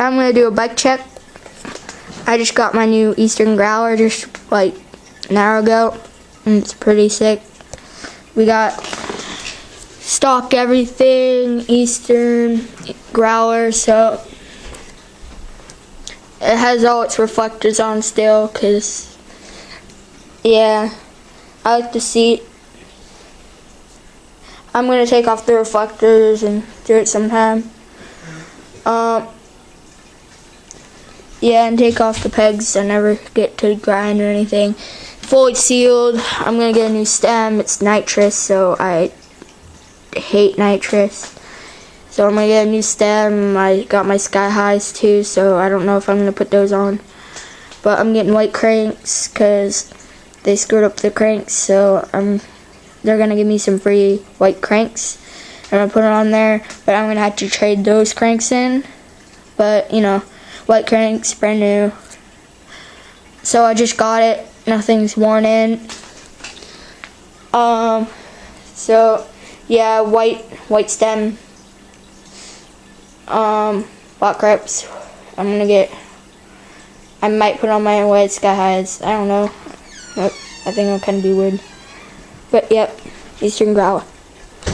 I'm gonna do a bike check. I just got my new Eastern Growler just like an hour ago, and it's pretty sick. We got stock everything, Eastern Growler, so it has all its reflectors on still, cause yeah, I like the seat. I'm gonna take off the reflectors and do it sometime. Yeah, and take off the pegs. I never get to grind or anything. Fully sealed. I'm gonna get a new stem. It's nitrous, so I hate nitrous. So I'm gonna get a new stem. I got my sky highs too, so I don't know if I'm gonna put those on. But I'm getting white cranks because they screwed up the cranks, so they're gonna give me some free white cranks. I'm gonna put it on there, but I'm gonna have to trade those cranks in. But you know, white cranks, brand new. So I just got it. Nothing's worn in. So yeah, white stem. Black grips. I might put on my white sky highs. I don't know. I think it'll kind of be weird. But yep, Eastern Growler.